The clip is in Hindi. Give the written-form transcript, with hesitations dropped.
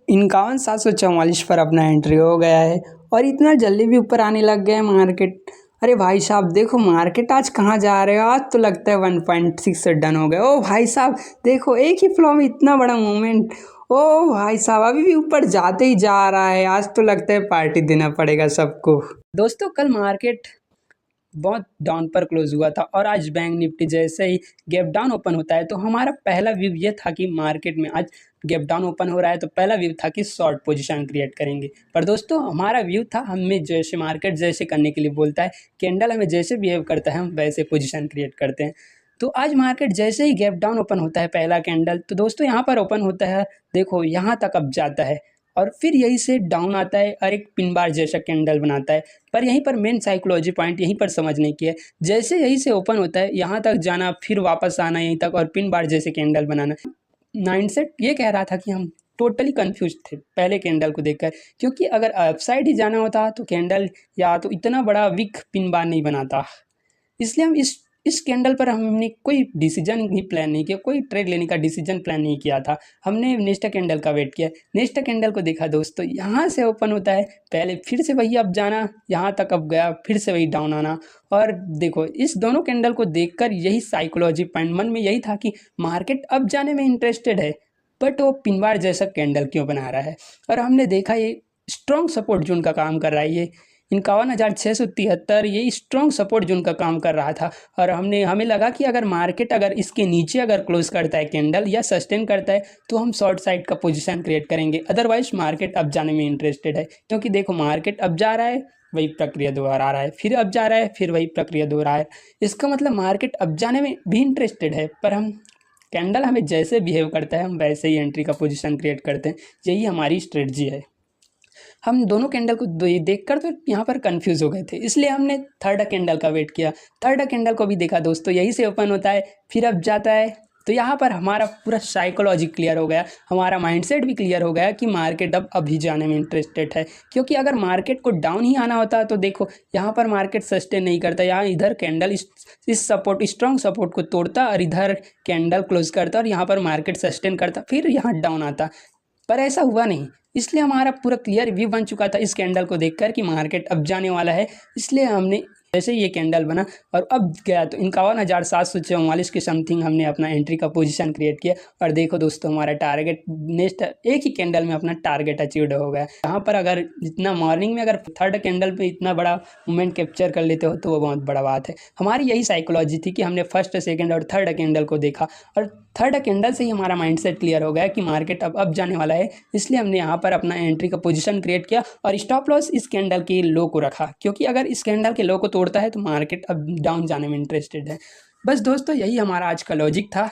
51,744 पर अपना एंट्री हो गया है और इतना जल्दी भी ऊपर आने लग गया है मार्केट। अरे भाई साहब देखो मार्केट आज कहाँ जा रहे हो, आज तो लगता है 1.6 से डन हो गया। ओ भाई साहब देखो एक ही फ्लो में इतना बड़ा मूवमेंट। ओ भाई साहब अभी भी ऊपर जाते ही जा रहा है, आज तो लगता है पार्टी देना पड़ेगा सबको। दोस्तों कल मार्केट बहुत डाउन पर क्लोज हुआ था और आज बैंक निफ्टी जैसे ही गैप डाउन ओपन होता है तो हमारा पहला व्यू ये था कि मार्केट में आज गैप डाउन ओपन हो रहा है तो पहला व्यू था कि शॉर्ट पोजीशन क्रिएट करेंगे। पर दोस्तों हमारा व्यू था, हमें जैसे मार्केट जैसे करने के लिए बोलता है, कैंडल हमें जैसे बिहेव करता है हम वैसे पोजीशन क्रिएट करते हैं। तो आज मार्केट जैसे ही गैप डाउन ओपन होता है पहला कैंडल, तो दोस्तों यहाँ पर ओपन होता है, देखो यहाँ तक अब जाता है और फिर यहीं से डाउन आता है और एक पिन बार जैसा कैंडल बनाता है। पर यहीं पर मेन साइकोलॉजी पॉइंट यहीं पर समझने की है, जैसे यहीं से ओपन होता है यहाँ तक जाना, फिर वापस आना यहीं तक और पिन बार जैसे कैंडल बनाना। माइंडसेट ये कह रहा था कि हम टोटली कंफ्यूज थे पहले कैंडल को देखकर, क्योंकि अगर अपसाइड ही जाना होता तो कैंडल या तो इतना बड़ा विक पिन बार नहीं बनाता। इसलिए हम इस कैंडल पर हमने कोई डिसीजन नहीं प्लान नहीं किया, कोई ट्रेड लेने का डिसीजन प्लान नहीं किया था। हमने नेक्स्ट कैंडल का वेट किया, नेक्स्ट कैंडल को देखा दोस्तों, यहाँ से ओपन होता है, पहले फिर से वही अप जाना, यहाँ तक अप गया, फिर से वही डाउन आना। और देखो इस दोनों कैंडल को देखकर यही साइकोलॉजी पॉइंट मन में यही था कि मार्केट अप जाने में इंटरेस्टेड है, बट वो पिनवार जैसा कैंडल क्यों बना रहा है। और हमने देखा ये स्ट्रॉन्ग सपोर्ट जोन का काम कर रहा है, ये 51,673 ये स्ट्रॉन्ग सपोर्ट जोन का काम कर रहा था। और हमें लगा कि अगर मार्केट अगर इसके नीचे अगर क्लोज करता है कैंडल या सस्टेन करता है तो हम शॉर्ट साइड का पोजीशन क्रिएट करेंगे, अदरवाइज मार्केट अब जाने में इंटरेस्टेड है। क्योंकि देखो मार्केट अब जा रहा है, वही प्रक्रिया दोहरा रहा है, फिर अब जा रहा है, फिर वही प्रक्रिया दोहरा है। इसका मतलब मार्केट अब जाने में भी इंटरेस्टेड है, पर हम कैंडल हमें जैसे बिहेव करता है हम वैसे ही एंट्री का पोजीशन क्रिएट करते हैं, यही हमारी स्ट्रेटजी है। हम दोनों कैंडल को देखकर तो यहाँ पर कंफ्यूज हो गए थे, इसलिए हमने थर्ड कैंडल का वेट किया। थर्ड कैंडल को भी देखा दोस्तों, यहीं से ओपन होता है, फिर अब जाता है। तो यहाँ पर हमारा पूरा साइकोलॉजी क्लियर हो गया, हमारा माइंडसेट भी क्लियर हो गया कि मार्केट अब अभी जाने में इंटरेस्टेड है। क्योंकि अगर मार्केट को डाउन ही आना होता तो देखो यहाँ पर मार्केट सस्टेन नहीं करता, यहाँ इधर कैंडल इस सपोर्ट स्ट्रॉन्ग सपोर्ट को तोड़ता और इधर कैंडल क्लोज करता और यहाँ पर मार्केट सस्टेन करता, फिर यहाँ डाउन आता। पर ऐसा हुआ नहीं, इसलिए हमारा पूरा क्लियर व्यू बन चुका था इस कैंडल को देखकर कि मार्केट अब जाने वाला है। इसलिए हमने जैसे ये कैंडल बना और अब गया तो 51,744 के समथिंग हमने अपना एंट्री का पोजीशन क्रिएट किया। और देखो दोस्तों हमारा टारगेट नेक्स्ट एक ही कैंडल में अपना टारगेट अचीव्ड हो गया। यहाँ पर अगर जितना मॉर्निंग में अगर थर्ड कैंडल पे इतना बड़ा मूवमेंट कैप्चर कर लेते हो तो वो बहुत बड़ा बात है। हमारी यही साइकोलॉजी थी कि हमने फर्स्ट सेकेंड और थर्ड कैंडल को देखा और थर्ड कैंडल से ही हमारा माइंडसेट क्लियर हो गया कि मार्केट अब जाने वाला है। इसलिए हमने यहाँ पर अपना एंट्री का पोजीशन क्रिएट किया और स्टॉप लॉस इस कैंडल के लो को रखा, क्योंकि अगर इस कैंडल के लो को तोड़ता है तो मार्केट अब डाउन जाने में इंटरेस्टेड है। बस दोस्तों यही हमारा आज का लॉजिक था।